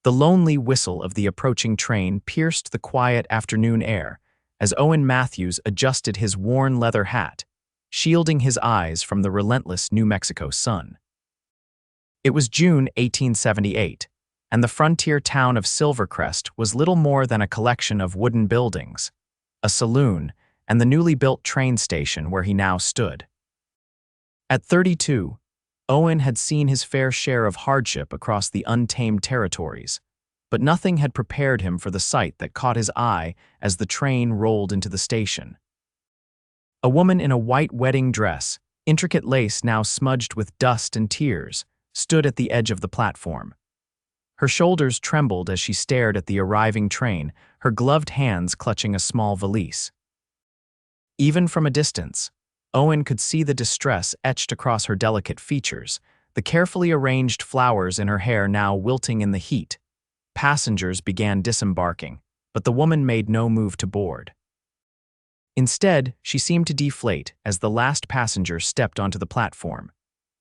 The lonely whistle of the approaching train pierced the quiet afternoon air as Owen Matthews adjusted his worn leather hat, shielding his eyes from the relentless New Mexico sun. It was June 1878, and the frontier town of Silvercrest was little more than a collection of wooden buildings, a saloon, and the newly built train station where he now stood. At 32, Owen had seen his fair share of hardship across the untamed territories, but nothing had prepared him for the sight that caught his eye as the train rolled into the station. A woman in a white wedding dress, intricate lace now smudged with dust and tears, stood at the edge of the platform. Her shoulders trembled as she stared at the arriving train, her gloved hands clutching a small valise. Even from a distance, Owen could see the distress etched across her delicate features, the carefully arranged flowers in her hair now wilting in the heat. Passengers began disembarking, but the woman made no move to board. Instead, she seemed to deflate as the last passenger stepped onto the platform.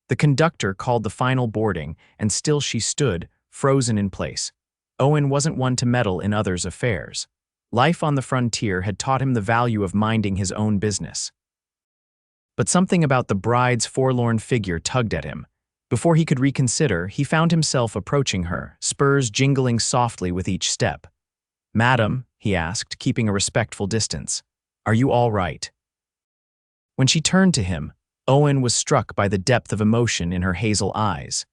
The conductor called the final boarding, and still she stood, frozen in place. Owen wasn't one to meddle in others' affairs. Life on the frontier had taught him the value of minding his own business. But something about the bride's forlorn figure tugged at him. Before he could reconsider, he found himself approaching her, spurs jingling softly with each step. "Madam," he asked, keeping a respectful distance, "are you all right?" When she turned to him, Owen was struck by the depth of emotion in her hazel eyes.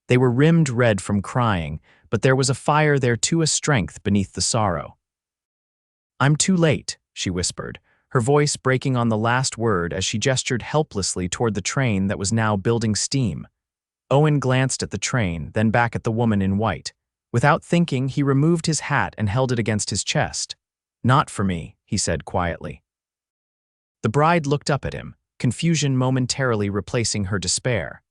They were rimmed red from crying, but there was a fire there too, a strength beneath the sorrow. "I'm too late," she whispered, her voice breaking on the last word as she gestured helplessly toward the train that was now building steam. Owen glanced at the train, then back at the woman in white. Without thinking, he removed his hat and held it against his chest. "Not for me," he said quietly. The bride looked up at him, confusion momentarily replacing her despair.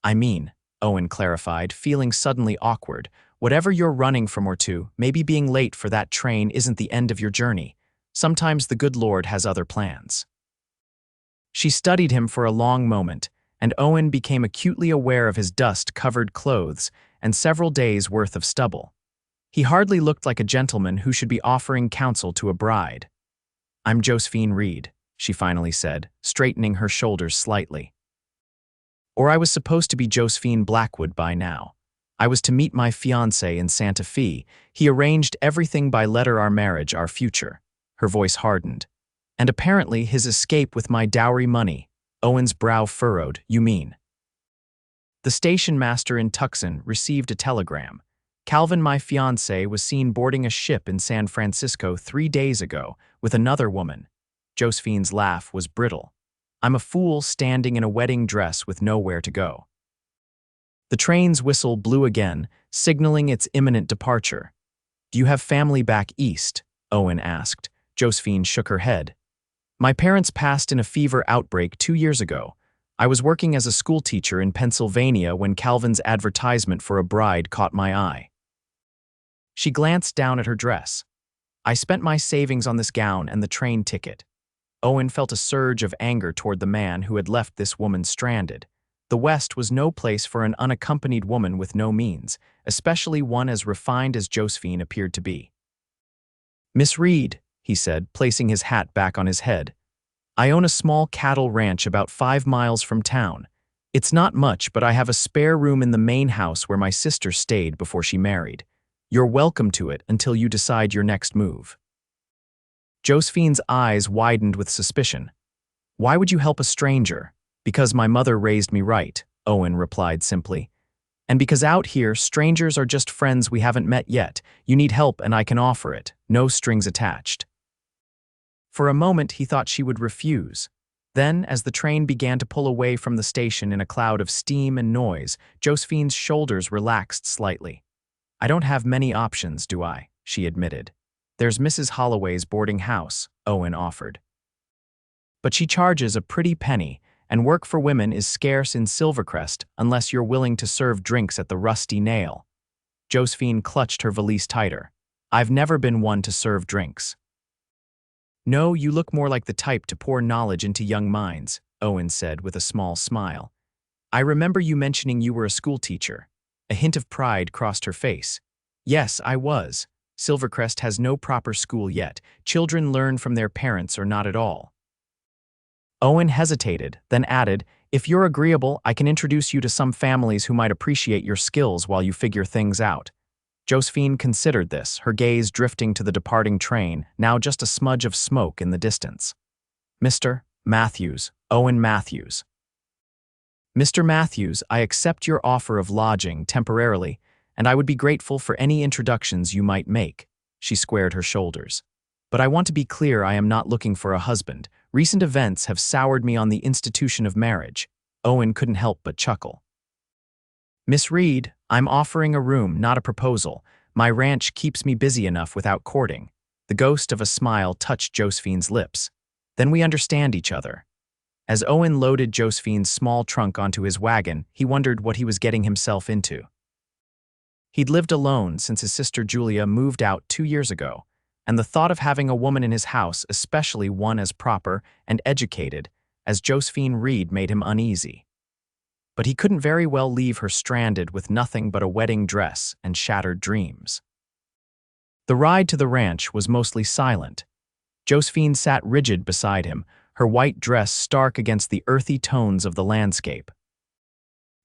"I mean," Owen clarified, feeling suddenly awkward, "whatever you're running from or to, maybe being late for that train isn't the end of your journey. Sometimes the good Lord has other plans." She studied him for a long moment, and Owen became acutely aware of his dust-covered clothes and several days' worth of stubble. He hardly looked like a gentleman who should be offering counsel to a bride. "I'm Josephine Reed," she finally said, straightening her shoulders slightly. "Or I was supposed to be Josephine Blackwood by now. I was to meet my fiancé in Santa Fe. He arranged everything by letter, our marriage, our future." Her voice hardened. "And apparently his escape with my dowry money." Owen's brow furrowed. "You mean?" "The station master in Tucson received a telegram. Calvin, my fiancé, was seen boarding a ship in San Francisco 3 days ago with another woman." Josephine's laugh was brittle. "I'm a fool standing in a wedding dress with nowhere to go." The train's whistle blew again, signaling its imminent departure. "Do you have family back east?" Owen asked. Josephine shook her head. "My parents passed in a fever outbreak 2 years ago. I was working as a schoolteacher in Pennsylvania when Calvin's advertisement for a bride caught my eye." She glanced down at her dress. "I spent my savings on this gown and the train ticket." Owen felt a surge of anger toward the man who had left this woman stranded. The West was no place for an unaccompanied woman with no means, especially one as refined as Josephine appeared to be. "Miss Reed," he said, placing his hat back on his head, "I own a small cattle ranch about 5 miles from town. It's not much, but I have a spare room in the main house where my sister stayed before she married. You're welcome to it until you decide your next move." Josephine's eyes widened with suspicion. "Why would you help a stranger?" "Because my mother raised me right," Owen replied simply. "And because out here, strangers are just friends we haven't met yet. You need help and I can offer it, no strings attached." For a moment, he thought she would refuse. Then, as the train began to pull away from the station in a cloud of steam and noise, Josephine's shoulders relaxed slightly. "I don't have many options, do I?" she admitted. "There's Mrs. Holloway's boarding house," Owen offered. "But she charges a pretty penny, and work for women is scarce in Silvercrest unless you're willing to serve drinks at the Rusty Nail." Josephine clutched her valise tighter. "I've never been one to serve drinks." "No, you look more like the type to pour knowledge into young minds," Owen said with a small smile. "I remember you mentioning you were a schoolteacher." A hint of pride crossed her face. Yes, I was. Silvercrest has no proper school yet. Children learn from their parents or not at all. Owen hesitated, then added, if you're agreeable, I can introduce you to some families who might appreciate your skills while you figure things out. Josephine considered this, her gaze drifting to the departing train, now just a smudge of smoke in the distance. Mr. Matthews, Owen Matthews. Mr. Matthews, I accept your offer of lodging temporarily, and I would be grateful for any introductions you might make. She squared her shoulders. But I want to be clear, I am not looking for a husband. Recent events have soured me on the institution of marriage. Owen couldn't help but chuckle. Miss Reed, I'm offering a room, not a proposal. My ranch keeps me busy enough without courting. The ghost of a smile touched Josephine's lips. Then we understand each other. As Owen loaded Josephine's small trunk onto his wagon, he wondered what he was getting himself into. He'd lived alone since his sister Julia moved out 2 years ago, and the thought of having a woman in his house, especially one as proper and educated as Josephine Reed, made him uneasy. But he couldn't very well leave her stranded with nothing but a wedding dress and shattered dreams. The ride to the ranch was mostly silent. Josephine sat rigid beside him, her white dress stark against the earthy tones of the landscape.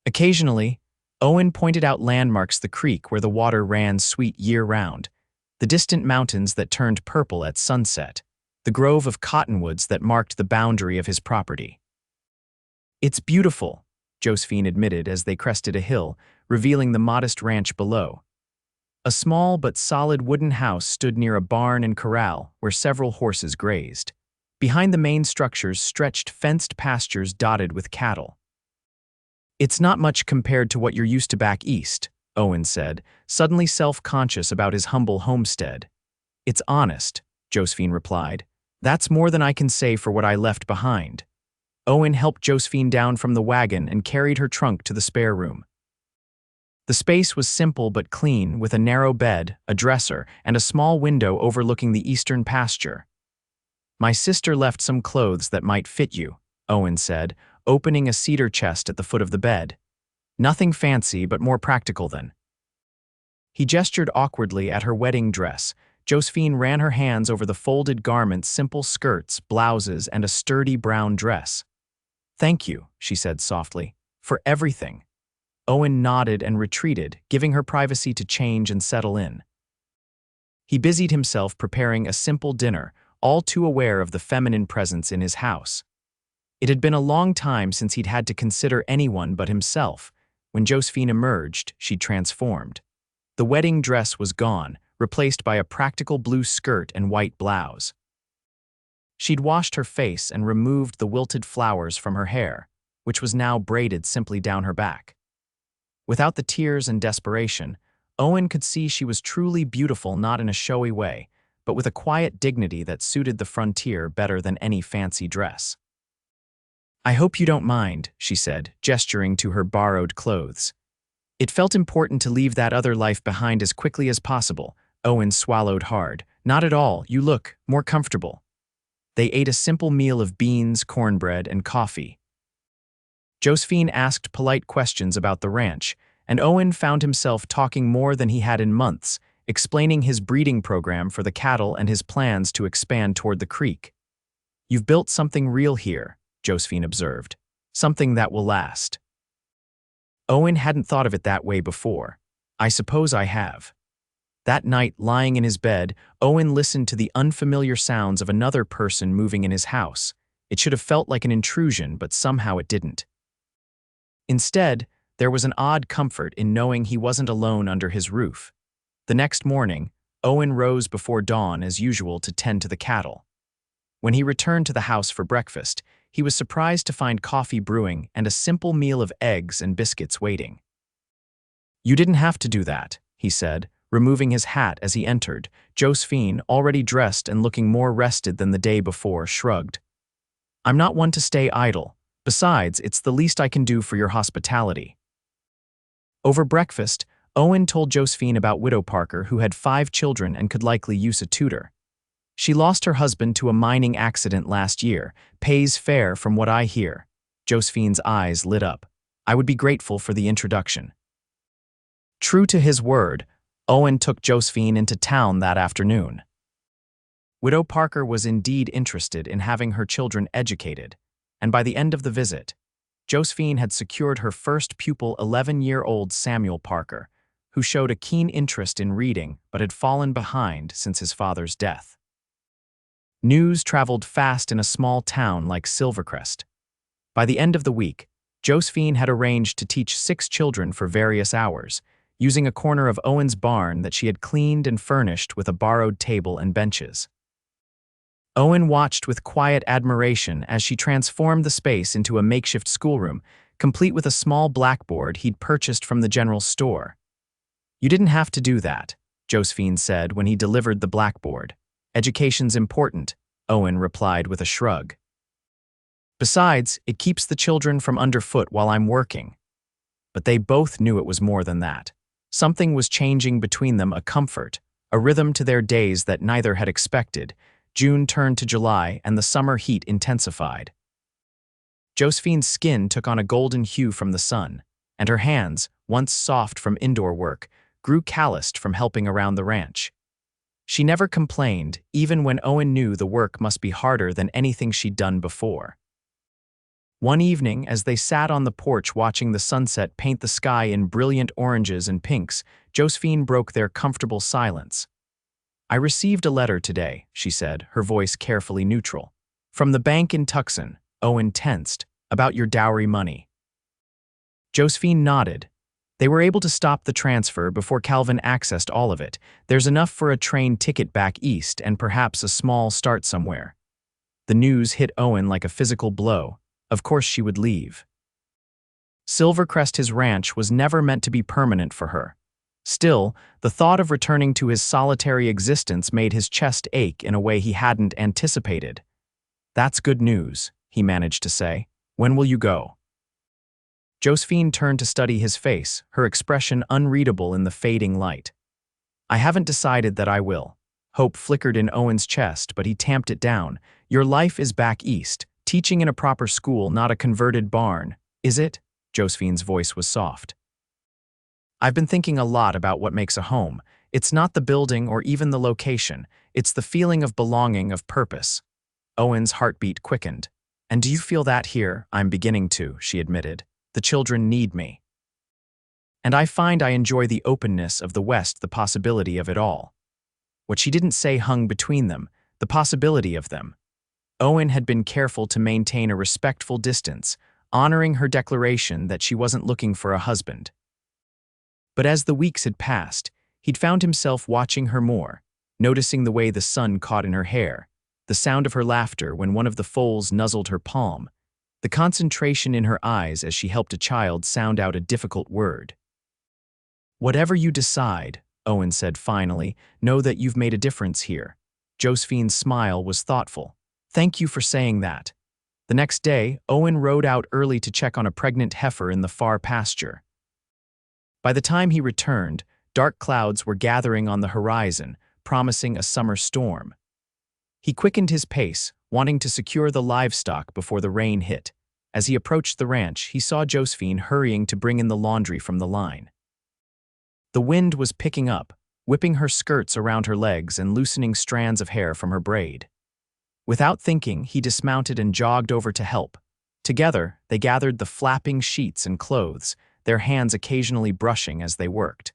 Occasionally, Owen pointed out landmarks, the creek where the water ran sweet year-round, the distant mountains that turned purple at sunset, the grove of cottonwoods that marked the boundary of his property. It's beautiful, Josephine admitted as they crested a hill, revealing the modest ranch below. A small but solid wooden house stood near a barn and corral where several horses grazed. Behind the main structures stretched fenced pastures dotted with cattle. It's not much compared to what you're used to back east, Owen said, suddenly self-conscious about his humble homestead. It's honest, Josephine replied. That's more than I can say for what I left behind. Owen helped Josephine down from the wagon and carried her trunk to the spare room. The space was simple but clean, with a narrow bed, a dresser, and a small window overlooking the eastern pasture. My sister left some clothes that might fit you, Owen said, opening a cedar chest at the foot of the bed. Nothing fancy, but more practical than. He gestured awkwardly at her wedding dress. Josephine ran her hands over the folded garments, simple skirts, blouses, and a sturdy brown dress. Thank you, she said softly, for everything. Owen nodded and retreated, giving her privacy to change and settle in. He busied himself preparing a simple dinner, all too aware of the feminine presence in his house. It had been a long time since he'd had to consider anyone but himself. When Josephine emerged, she'd transformed. The wedding dress was gone, replaced by a practical blue skirt and white blouse. She'd washed her face and removed the wilted flowers from her hair, which was now braided simply down her back. Without the tears and desperation, Owen could see she was truly beautiful, not in a showy way, but with a quiet dignity that suited the frontier better than any fancy dress. I hope you don't mind, she said, gesturing to her borrowed clothes. It felt important to leave that other life behind as quickly as possible. Owen swallowed hard. Not at all, you look more comfortable. They ate a simple meal of beans, cornbread, and coffee. Josephine asked polite questions about the ranch, and Owen found himself talking more than he had in months, explaining his breeding program for the cattle and his plans to expand toward the creek. You've built something real here, Josephine observed. Something that will last. Owen hadn't thought of it that way before. I suppose I have. That night, lying in his bed, Owen listened to the unfamiliar sounds of another person moving in his house. It should have felt like an intrusion, but somehow it didn't. Instead, there was an odd comfort in knowing he wasn't alone under his roof. The next morning, Owen rose before dawn as usual to tend to the cattle. When he returned to the house for breakfast, he was surprised to find coffee brewing and a simple meal of eggs and biscuits waiting. You didn't have to do that, he said, removing his hat as he entered. Josephine, already dressed and looking more rested than the day before, shrugged. I'm not one to stay idle. Besides, it's the least I can do for your hospitality. Over breakfast, Owen told Josephine about Widow Parker, who had 5 children and could likely use a tutor. She lost her husband to a mining accident last year, pays fair from what I hear. Josephine's eyes lit up. I would be grateful for the introduction. True to his word, Owen took Josephine into town that afternoon. Widow Parker was indeed interested in having her children educated, and by the end of the visit, Josephine had secured her first pupil, 11-year-old Samuel Parker, who showed a keen interest in reading but had fallen behind since his father's death. News traveled fast in a small town like Silvercrest. By the end of the week, Josephine had arranged to teach 6 children for various hours, using a corner of Owen's barn that she had cleaned and furnished with a borrowed table and benches. Owen watched with quiet admiration as she transformed the space into a makeshift schoolroom, complete with a small blackboard he'd purchased from the general store. "You didn't have to do that," Josephine said when he delivered the blackboard. "Education's important," Owen replied with a shrug. "Besides, it keeps the children from underfoot while I'm working." But they both knew it was more than that. Something was changing between them, a comfort, a rhythm to their days that neither had expected. June turned to July, and the summer heat intensified. Josephine's skin took on a golden hue from the sun, and her hands, once soft from indoor work, grew calloused from helping around the ranch. She never complained, even when Owen knew the work must be harder than anything she'd done before. One evening, as they sat on the porch watching the sunset paint the sky in brilliant oranges and pinks, Josephine broke their comfortable silence. "I received a letter today," she said, her voice carefully neutral. "From the bank in Tucson," Owen tensed, "about your dowry money." Josephine nodded. They were able to stop the transfer before Calvin accessed all of it. There's enough for a train ticket back east and perhaps a small start somewhere. The news hit Owen like a physical blow. Of course she would leave. Silvercrest, his ranch, was never meant to be permanent for her. Still, the thought of returning to his solitary existence made his chest ache in a way he hadn't anticipated. "That's good news," he managed to say. "When will you go?" Josephine turned to study his face, her expression unreadable in the fading light. "I haven't decided that I will." Hope flickered in Owen's chest, but he tamped it down. "Your life is back east, teaching in a proper school, not a converted barn, is it?" Josephine's voice was soft. "I've been thinking a lot about what makes a home. It's not the building or even the location. It's the feeling of belonging, of purpose." Owen's heartbeat quickened. "And do you feel that here?" "I'm beginning to," she admitted. "The children need me. And I find I enjoy the openness of the West, the possibility of it all." What she didn't say hung between them, the possibility of them. Owen had been careful to maintain a respectful distance, honoring her declaration that she wasn't looking for a husband. But as the weeks had passed, he'd found himself watching her more, noticing the way the sun caught in her hair, the sound of her laughter when one of the foals nuzzled her palm, the concentration in her eyes as she helped a child sound out a difficult word. "Whatever you decide," Owen said finally, "know that you've made a difference here." Josephine's smile was thoughtful. "Thank you for saying that." The next day, Owen rode out early to check on a pregnant heifer in the far pasture. By the time he returned, dark clouds were gathering on the horizon, promising a summer storm. He quickened his pace, wanting to secure the livestock before the rain hit. As he approached the ranch, he saw Josephine hurrying to bring in the laundry from the line. The wind was picking up, whipping her skirts around her legs and loosening strands of hair from her braid. Without thinking, he dismounted and jogged over to help. Together, they gathered the flapping sheets and clothes, their hands occasionally brushing as they worked.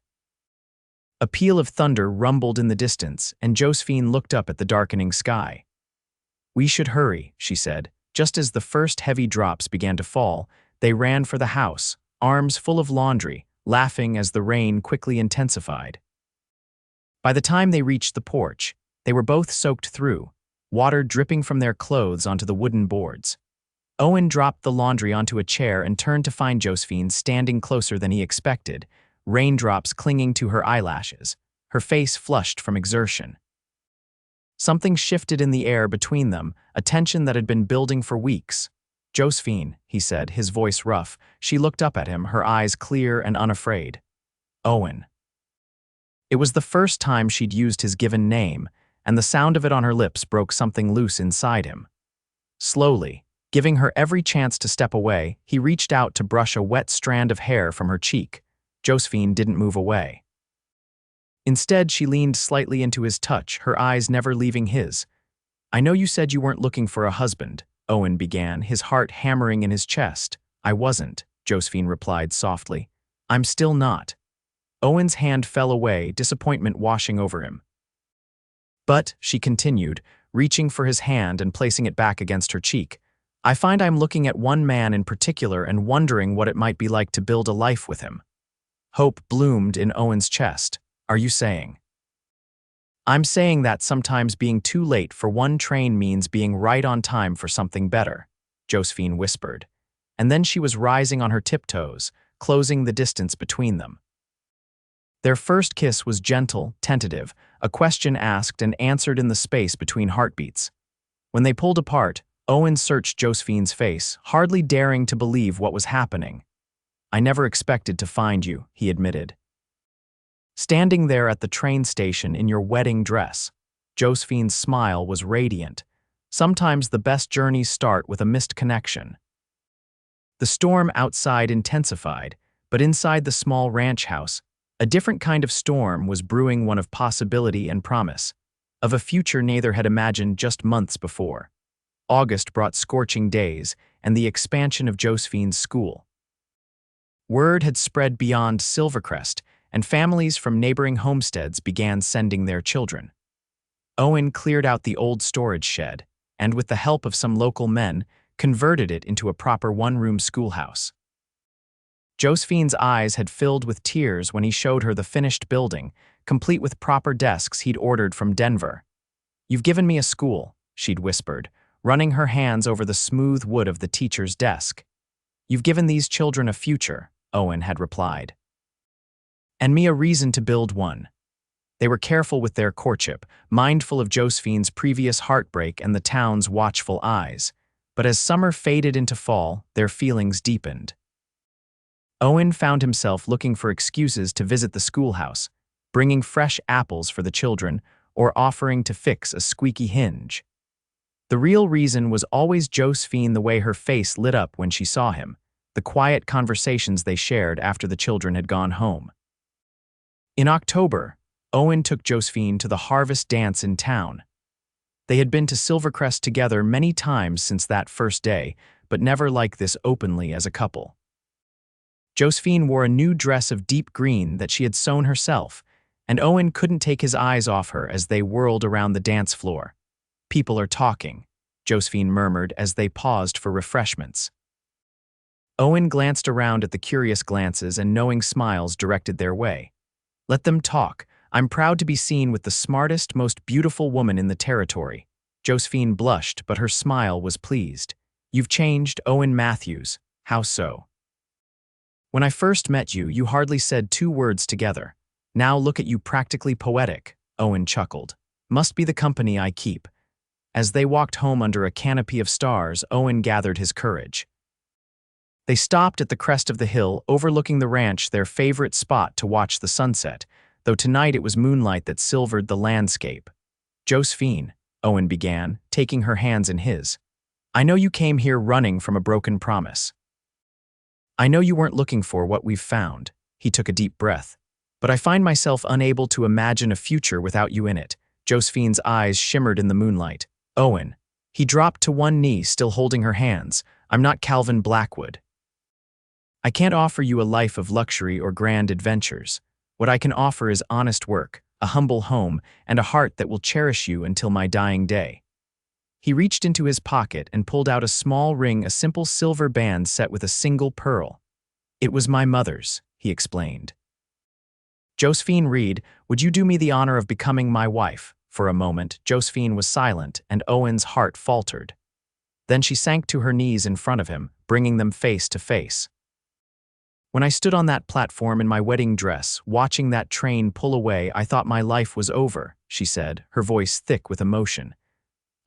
A peal of thunder rumbled in the distance, and Josephine looked up at the darkening sky. "We should hurry," she said. Just as the first heavy drops began to fall, they ran for the house, arms full of laundry, laughing as the rain quickly intensified. By the time they reached the porch, they were both soaked through, water dripping from their clothes onto the wooden boards. Owen dropped the laundry onto a chair and turned to find Josephine standing closer than he expected, raindrops clinging to her eyelashes, her face flushed from exertion. Something shifted in the air between them, a tension that had been building for weeks. "Josephine," he said, his voice rough. She looked up at him, her eyes clear and unafraid. "Owen." It was the first time she'd used his given name, and the sound of it on her lips broke something loose inside him. Slowly, giving her every chance to step away, he reached out to brush a wet strand of hair from her cheek. Josephine didn't move away. Instead, she leaned slightly into his touch, her eyes never leaving his. "I know you said you weren't looking for a husband," Owen began, his heart hammering in his chest. "I wasn't," Josephine replied softly. "I'm still not." Owen's hand fell away, disappointment washing over him. "But," she continued, reaching for his hand and placing it back against her cheek, "I find I'm looking at one man in particular and wondering what it might be like to build a life with him." Hope bloomed in Owen's chest. "Are you saying?" "I'm saying that sometimes being too late for one train means being right on time for something better," Josephine whispered. And then she was rising on her tiptoes, closing the distance between them. Their first kiss was gentle, tentative, a question asked and answered in the space between heartbeats. When they pulled apart, Owen searched Josephine's face, hardly daring to believe what was happening. "I never expected to find you," he admitted. Standing there at the train station in your wedding dress, Josephine's smile was radiant. Sometimes the best journeys start with a missed connection. The storm outside intensified, but inside the small ranch house, a different kind of storm was brewing, one of possibility and promise, of a future neither had imagined just months before. August brought scorching days and the expansion of Josephine's school. Word had spread beyond Silvercrest, and families from neighboring homesteads began sending their children. Owen cleared out the old storage shed, and with the help of some local men, converted it into a proper one-room schoolhouse. Josephine's eyes had filled with tears when he showed her the finished building, complete with proper desks he'd ordered from Denver. "You've given me a school," she'd whispered, running her hands over the smooth wood of the teacher's desk. "You've given these children a future," Owen had replied. "And me a reason to build one." They were careful with their courtship, mindful of Josephine's previous heartbreak and the town's watchful eyes. But as summer faded into fall, their feelings deepened. Owen found himself looking for excuses to visit the schoolhouse, bringing fresh apples for the children or offering to fix a squeaky hinge. The real reason was always Josephine, the way her face lit up when she saw him, the quiet conversations they shared after the children had gone home. In October, Owen took Josephine to the harvest dance in town. They had been to Silvercrest together many times since that first day, but never like this openly as a couple. Josephine wore a new dress of deep green that she had sewn herself, and Owen couldn't take his eyes off her as they whirled around the dance floor. "People are talking," Josephine murmured as they paused for refreshments. Owen glanced around at the curious glances and knowing smiles directed their way. "Let them talk. I'm proud to be seen with the smartest, most beautiful woman in the territory." Josephine blushed, but her smile was pleased. "You've changed, Owen Matthews." "How so?" "When I first met you, you hardly said 2 words together. Now look at you, practically poetic." Owen chuckled. "Must be the company I keep." As they walked home under a canopy of stars, Owen gathered his courage. They stopped at the crest of the hill, overlooking the ranch, their favorite spot to watch the sunset, though tonight it was moonlight that silvered the landscape. "Josephine," Owen began, taking her hands in his. "I know you came here running from a broken promise. I know you weren't looking for what we've found." He took a deep breath. "But I find myself unable to imagine a future without you in it." Josephine's eyes shimmered in the moonlight. "Owen." He dropped to one knee, still holding her hands. "I'm not Calvin Blackwood. I can't offer you a life of luxury or grand adventures. What I can offer is honest work, a humble home, and a heart that will cherish you until my dying day." He reached into his pocket and pulled out a small ring, a simple silver band set with a single pearl. "It was my mother's," he explained. "Josephine Reed, would you do me the honor of becoming my wife?" For a moment, Josephine was silent, and Owen's heart faltered. Then she sank to her knees in front of him, bringing them face to face. "When I stood on that platform in my wedding dress, watching that train pull away, I thought my life was over," she said, her voice thick with emotion.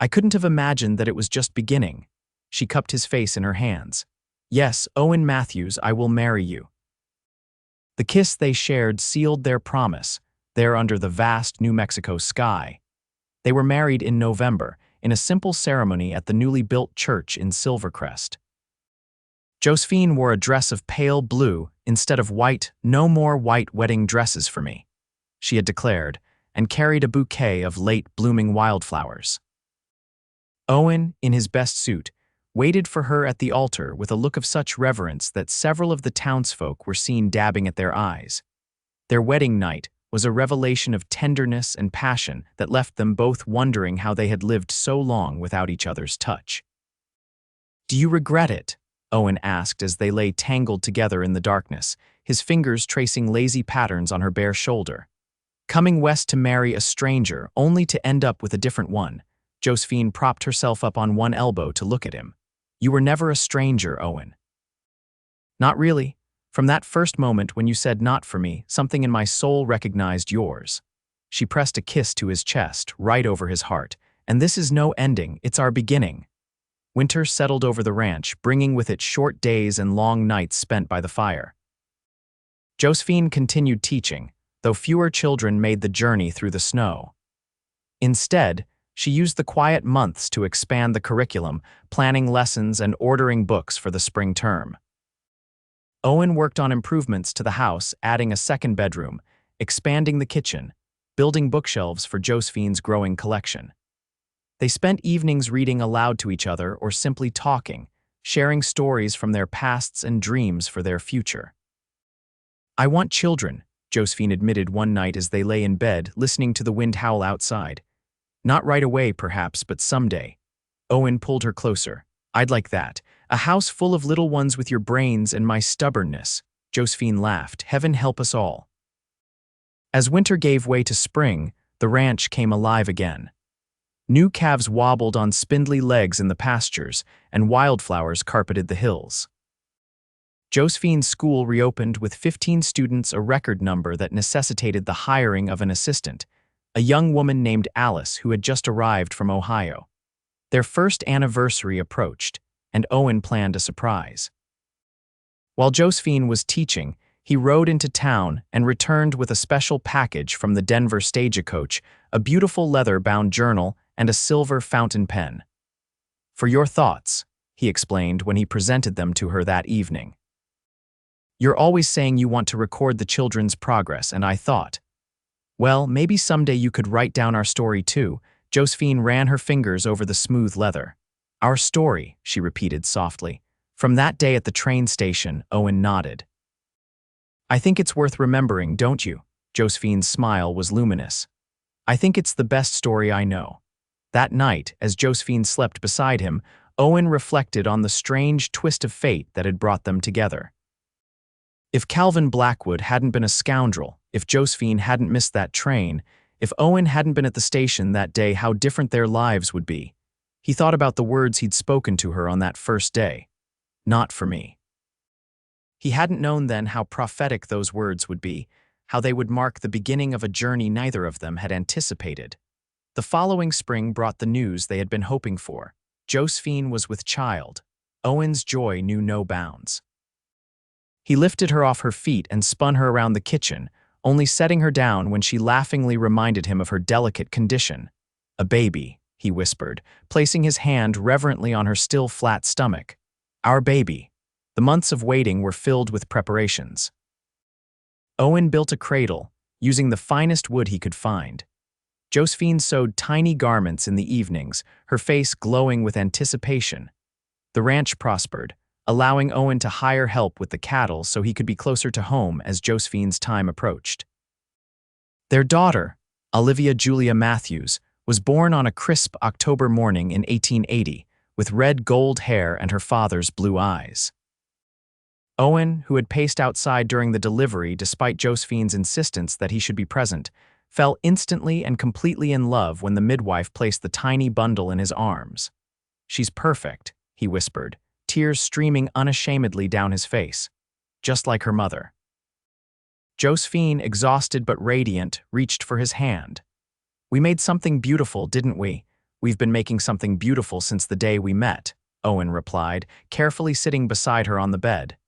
"I couldn't have imagined that it was just beginning." She cupped his face in her hands. "Yes, Owen Matthews, I will marry you." The kiss they shared sealed their promise, there under the vast New Mexico sky. They were married in November, in a simple ceremony at the newly built church in Silvercrest. Josephine wore a dress of pale blue instead of white. "No more white wedding dresses for me." she had declared, and carried a bouquet of late-blooming wildflowers. Owen, in his best suit, waited for her at the altar with a look of such reverence that several of the townsfolk were seen dabbing at their eyes. Their wedding night was a revelation of tenderness and passion that left them both wondering how they had lived so long without each other's touch. "Do you regret it?" Owen asked as they lay tangled together in the darkness, his fingers tracing lazy patterns on her bare shoulder. Coming west to marry a stranger, only to end up with a different one. Josephine propped herself up on one elbow to look at him. "You were never a stranger, Owen." "Not really. From that first moment when you said not for me, something in my soul recognized yours." She pressed a kiss to his chest, right over his heart. "And this is no ending, it's our beginning." Winter settled over the ranch, bringing with it short days and long nights spent by the fire. Josephine continued teaching, though fewer children made the journey through the snow. Instead, she used the quiet months to expand the curriculum, planning lessons and ordering books for the spring term. Owen worked on improvements to the house, adding a second bedroom, expanding the kitchen, building bookshelves for Josephine's growing collection. They spent evenings reading aloud to each other or simply talking, sharing stories from their pasts and dreams for their future. "I want children," Josephine admitted one night as they lay in bed, listening to the wind howl outside. "Not right away, perhaps, but someday." Owen pulled her closer. "I'd like that. A house full of little ones with your brains and my stubbornness." Josephine laughed. "Heaven help us all." As winter gave way to spring, the ranch came alive again. New calves wobbled on spindly legs in the pastures, and wildflowers carpeted the hills. Josephine's school reopened with 15 students, a record number that necessitated the hiring of an assistant, a young woman named Alice who had just arrived from Ohio. Their first anniversary approached, and Owen planned a surprise. While Josephine was teaching, he rode into town and returned with a special package from the Denver stagecoach, a beautiful leather-bound journal and a silver fountain pen. "For your thoughts," he explained when he presented them to her that evening. "You're always saying you want to record the children's progress, and I thought, well, maybe someday you could write down our story too." Josephine ran her fingers over the smooth leather. "Our story," she repeated softly. "From that day at the train station," Owen nodded. "I think it's worth remembering, don't you?" Josephine's smile was luminous. "I think it's the best story I know." That night, as Josephine slept beside him, Owen reflected on the strange twist of fate that had brought them together. If Calvin Blackwood hadn't been a scoundrel, if Josephine hadn't missed that train, if Owen hadn't been at the station that day, how different their lives would be. He thought about the words he'd spoken to her on that first day. "Not for me." He hadn't known then how prophetic those words would be, how they would mark the beginning of a journey neither of them had anticipated. The following spring brought the news they had been hoping for. Josephine was with child. Owen's joy knew no bounds. He lifted her off her feet and spun her around the kitchen, only setting her down when she laughingly reminded him of her delicate condition. "A baby," he whispered, placing his hand reverently on her still flat stomach. "Our baby." The months of waiting were filled with preparations. Owen built a cradle, using the finest wood he could find. Josephine sewed tiny garments in the evenings, her face glowing with anticipation. The ranch prospered, allowing Owen to hire help with the cattle so he could be closer to home as Josephine's time approached. Their daughter, Olivia Julia Matthews, was born on a crisp October morning in 1880, with red gold hair and her father's blue eyes. Owen, who had paced outside during the delivery despite Josephine's insistence that he should be present, fell instantly and completely in love when the midwife placed the tiny bundle in his arms. "She's perfect," he whispered, tears streaming unashamedly down his face, "just like her mother." Josephine, exhausted but radiant, reached for his hand. "We made something beautiful, didn't we?" "We've been making something beautiful since the day we met," Owen replied, carefully sitting beside her on the bed.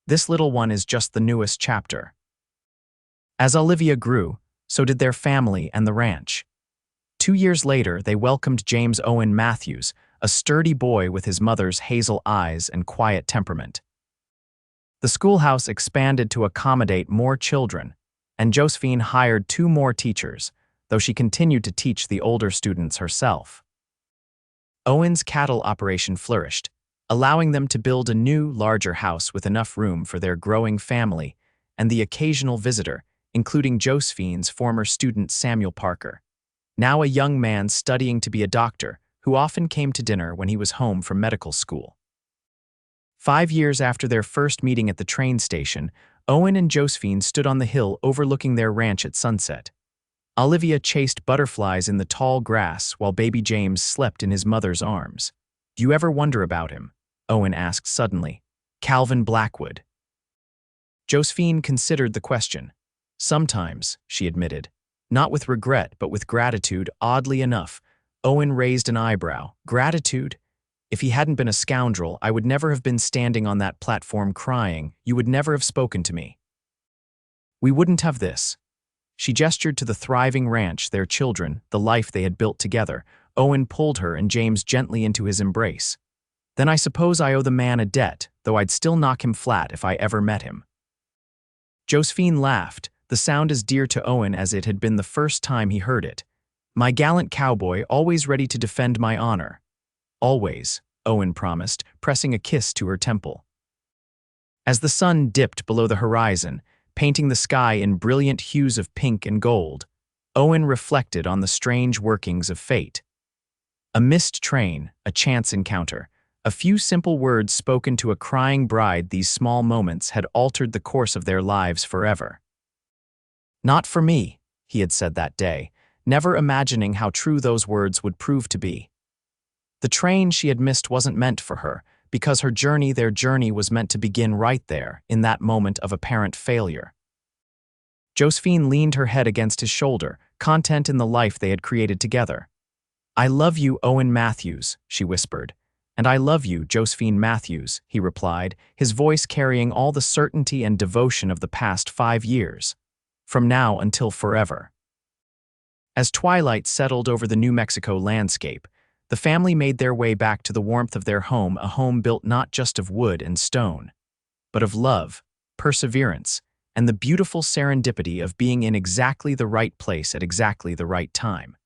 "This little one is just the newest chapter." As Olivia grew, so did their family and the ranch. 2 years later, they welcomed James Owen Matthews, a sturdy boy with his mother's hazel eyes and quiet temperament. The schoolhouse expanded to accommodate more children, and Josephine hired 2 more teachers, though she continued to teach the older students herself. Owen's cattle operation flourished, allowing them to build a new, larger house with enough room for their growing family and the occasional visitor, including Josephine's former student Samuel Parker, now a young man studying to be a doctor who often came to dinner when he was home from medical school. 5 years after their first meeting at the train station, Owen and Josephine stood on the hill overlooking their ranch at sunset. Olivia chased butterflies in the tall grass while baby James slept in his mother's arms. "Do you ever wonder about him?" Owen asked suddenly. "Calvin Blackwood." Josephine considered the question. "Sometimes," she admitted. Not with regret, but with gratitude, oddly enough. Owen raised an eyebrow. "Gratitude? If he hadn't been a scoundrel, I would never have been standing on that platform crying. You would never have spoken to me. We wouldn't have this." She gestured to the thriving ranch, their children, the life they had built together. Owen pulled her and James gently into his embrace. "Then I suppose I owe the man a debt, though I'd still knock him flat if I ever met him." Josephine laughed, the sound as dear to Owen as it had been the first time he heard it. "My gallant cowboy, always ready to defend my honor." "Always," Owen promised, pressing a kiss to her temple. As the sun dipped below the horizon, painting the sky in brilliant hues of pink and gold, Owen reflected on the strange workings of fate. A missed train, a chance encounter, a few simple words spoken to a crying bride, these small moments had altered the course of their lives forever. "Not for me," he had said that day, never imagining how true those words would prove to be. The train she had missed wasn't meant for her, because her journey, their journey, was meant to begin right there, in that moment of apparent failure. Josephine leaned her head against his shoulder, content in the life they had created together. "I love you, Owen Matthews," she whispered. "And I love you, Josephine Matthews," he replied, his voice carrying all the certainty and devotion of the past 5 years. "From now until forever." As twilight settled over the New Mexico landscape, the family made their way back to the warmth of their home, a home built not just of wood and stone, but of love, perseverance, and the beautiful serendipity of being in exactly the right place at exactly the right time.